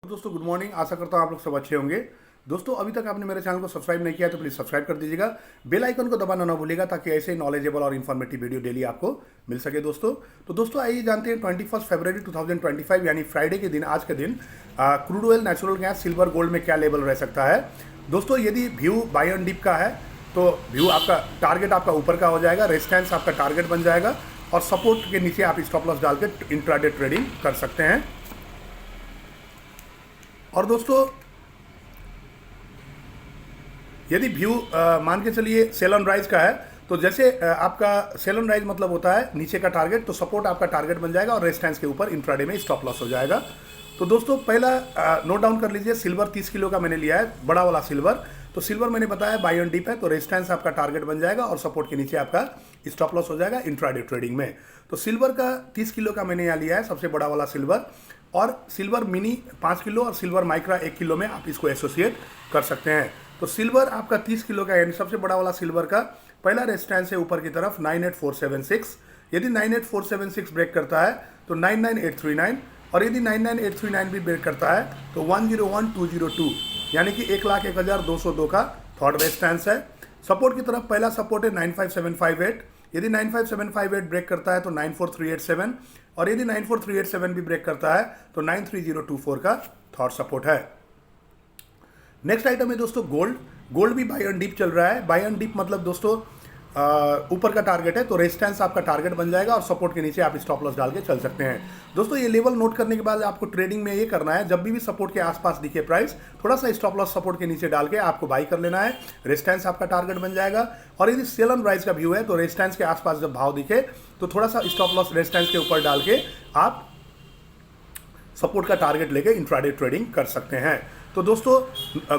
दोस्तों good morning. आशा करता हूँ आप लोग सब अच्छे होंगे। दोस्तों अभी तक आपने मेरे चैनल को सब्सक्राइब नहीं किया तो प्लीज़ सब्सक्राइब कर दीजिएगा, बेल आइकन को दबाना ना भूलिएगा ताकि ऐसे नॉलेजेबल और इन्फॉर्मेटिव वीडियो डेली आपको मिल सके। दोस्तों आइए जानते हैं 21 फरवरी 2025 यानी फ्राइडे के दिन, आज के दिन crude oil, natural gas, silver, gold में क्या लेवल रह सकता है। दोस्तों यदि व्यू बाय एंड डिप का है तो व्यू आपका टारगेट आपका ऊपर का हो जाएगा, रेजिस्टेंस आपका टारगेट बन जाएगा और सपोर्ट के नीचे आप स्टॉप लॉस डाल के इंट्राडे ट्रेडिंग कर सकते हैं। और दोस्तों यदि व्यू मान के चलिए सेल ऑन राइज का है तो जैसे आपका सेल ऑन राइज मतलब होता है नीचे का टारगेट, तो सपोर्ट आपका टारगेट बन जाएगा और रेजिस्टेंस के ऊपर इंट्राडे में स्टॉप लॉस हो जाएगा। तो दोस्तों पहला नोट डाउन कर लीजिए, सिल्वर 30 किलो का मैंने लिया है, बड़ा वाला सिल्वर। तो सिल्वर मैंने बताया बाय एंड डिप है, तो रेजिस्टेंस आपका टारगेट बन जाएगा और सपोर्ट के नीचे आपका स्टॉप लॉस हो जाएगा इंट्राडे ट्रेडिंग में। तो सिल्वर का 30 किलो का मैंने यहाँ लिया है, सबसे बड़ा वाला सिल्वर, और सिल्वर मिनी 5 किलो और सिल्वर माइक्रा 1 किलो में आप इसको एसोसिएट कर सकते हैं। तो सिल्वर आपका 30 किलो का यानी सबसे बड़ा वाला सिल्वर का पहला रेजिस्टेंस है ऊपर की तरफ 98476। यदि 98476 ब्रेक करता है तो 99839, और यदि 99839 भी ब्रेक करता है तो 101202 यानी कि 1,01,202 का थर्ड रेजिस्टेंस है। सपोर्ट की तरफ पहला सपोर्ट है 95758। यदि 95758 ब्रेक करता है तो 94387, और यदि 94387 भी ब्रेक करता है तो 93024 का थर्ड सपोर्ट है। नेक्स्ट आइटम है दोस्तों गोल्ड। गोल्ड भी बाय एंड डीप चल रहा है। बाय एंड डीप मतलब दोस्तों ऊपर का टारगेट है, तो रेजिस्टेंस आपका टारगेट बन जाएगा और सपोर्ट के नीचे आप स्टॉप लॉस डाल के चल सकते हैं। दोस्तों ये लेवल नोट करने के बाद आपको ट्रेडिंग में ये करना है, जब भी सपोर्ट के आसपास दिखे प्राइस, थोड़ा सा स्टॉप लॉस सपोर्ट के नीचे डाल के आपको बाई कर लेना है, रेजिस्टेंस आपका टारगेट बन जाएगा। और यदि सेल ऑन राइज का व्यू है तो रेजिस्टेंस के आसपास जब भाव दिखे तो थोड़ा सा स्टॉप लॉस रेजिस्टेंस के ऊपर डाल के आप सपोर्ट का टारगेट लेके इंट्राडे ट्रेडिंग कर सकते हैं। तो दोस्तों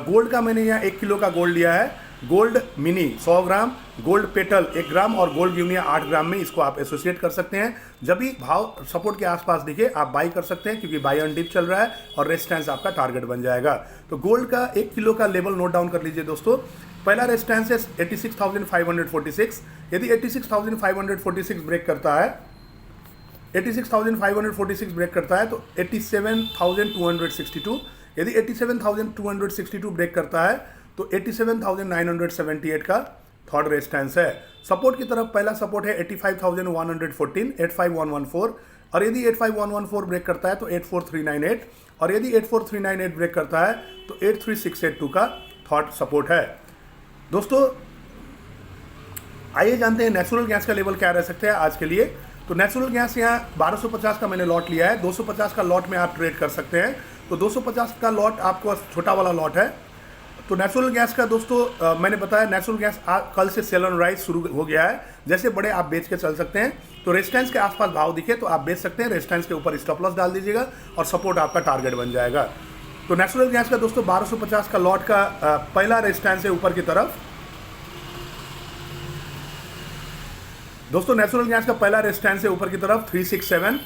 गोल्ड का मैंने यहाँ 1 किलो का गोल्ड लिया है, गोल्ड मिनी 100 ग्राम, गोल्ड पेटल 1 ग्राम और गोल्ड यूनिया 8 ग्राम में इसको आप एसोसिएट कर सकते हैं। जब भी भाव सपोर्ट के आसपास दिखे आप बाई कर सकते हैं, क्योंकि बाई एंड डिप चल रहा है और रेजिस्टेंस आपका टारगेट बन जाएगा। तो गोल्ड का 1 किलो का लेवल नोट डाउन कर लीजिए दोस्तों। पहला रेजिस्टेंस है 86,546। यदि 86,546 ब्रेक करता है, 86,546 ब्रेक करता है तो 87,262। यदि 87,262 ब्रेक करता है तो 87,978 का थर्ड रेजिस्टेंस है। सपोर्ट की तरफ पहला सपोर्ट है 85,114, 85,114, और यदि 85,114 ब्रेक करता है तो 84,398, और यदि 84,398 ब्रेक करता है तो 83,682 का थर्ड सपोर्ट है। दोस्तों आइए जानते हैं नेचुरल गैस का लेवल क्या रह सकता है आज के लिए। तो नेचुरल गैस यहाँ 1250 का मैंने लॉट लिया है, 250 का लॉट में आप ट्रेड कर सकते हैं। तो 250 का लॉट आपको छोटा वाला लॉट है। तो नेचुरल गैस का दोस्तों मैंने बताया नेचुरल गैस कल से सेल ऑन राइज शुरू हो गया है, जैसे बड़े आप बेच के चल सकते हैं। तो रेजिस्टेंस के आसपास भाव दिखे तो आप बेच सकते हैं, रेजिस्टेंस के ऊपर स्टॉप लॉस डाल दीजिएगा और सपोर्ट आपका टारगेट बन जाएगा। तो नेचुरल गैस का दोस्तों 1250 का लॉट का पहला रेजिस्टेंस है ऊपर की तरफ। दोस्तों नेचुरल गैस का पहला रेजिस्टेंस है ऊपर की तरफ 367।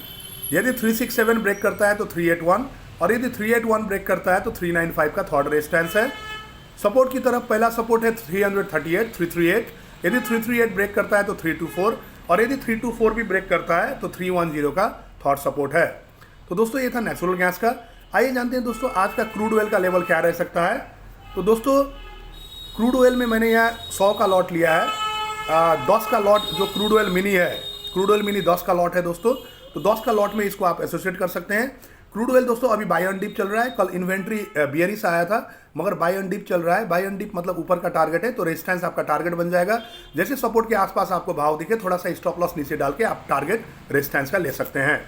यदि 367 ब्रेक करता है तो 381, और यदि 381 ब्रेक करता है तो 395 का थर्ड रेजिस्टेंस है। सपोर्ट की तरफ पहला सपोर्ट है 338। यदि 338 ब्रेक करता है तो 324, और यदि 324 भी ब्रेक करता है तो 310 का थर्ड सपोर्ट है। तो दोस्तों ये था नेचुरल गैस का। आइए जानते हैं दोस्तों आज का क्रूड ऑयल का लेवल क्या रह सकता है। तो दोस्तों क्रूड ऑयल में मैंने यहाँ 100 का लॉट लिया है, 10 का लॉट जो क्रूड ऑयल मिनी है, क्रूड ऑयल मिनी 10 का लॉट है दोस्तों। तो 10 का लॉट में इसको आप एसोसिएट कर सकते हैं। क्रूड ऑयल दोस्तों अभी बाय एंड डिप चल रहा है, कल इन्वेंट्री बियरिश आया था मगर बाय एंड डिप चल रहा है। बाय एंड डिप मतलब ऊपर का टारगेट है, तो रेजिस्टेंस आपका टारगेट बन जाएगा। जैसे सपोर्ट के आसपास आपको भाव दिखे थोड़ा सा स्टॉप लॉस नीचे डाल के आप टारगेट रेजिस्टेंस का ले सकते हैं।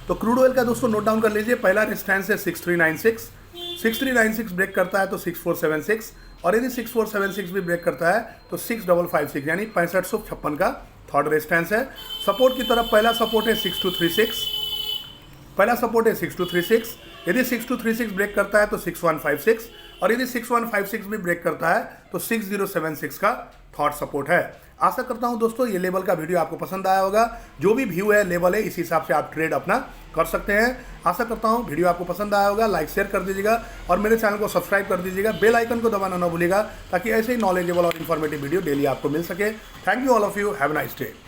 तो क्रूड ऑयल का दोस्तों नोट डाउन कर लीजिए, पहला रेजिस्टेंस है 6396। 6396 ब्रेक करता है तो 6476, और यदि 6476 भी ब्रेक करता है तो 6556 यानी 6556 का थर्ड रेजिस्टेंस है। सपोर्ट की तरफ पहला सपोर्ट है 6236। पहला सपोर्ट है 6236। यदि 6236 ब्रेक करता है तो 6156, और यदि 6156 भी ब्रेक करता है तो 6076 का थर्ड सपोर्ट है। आशा करता हूं दोस्तों ये लेवल का वीडियो आपको पसंद आया होगा। जो भी व्यू है लेवल है इस हिसाब से आप ट्रेड अपना कर सकते हैं। आशा करता हूं वीडियो आपको पसंद आया होगा। लाइक शेयर कर दीजिएगा और मेरे चैनल को सब्सक्राइब कर दीजिएगा, बेल आइकन को दबाना ना भूलिएगा ताकि ऐसे ही नॉलेजेबल और इन्फॉर्मेटिव वीडियो डेली आपको मिल सके। Thank you all of you, have a nice day.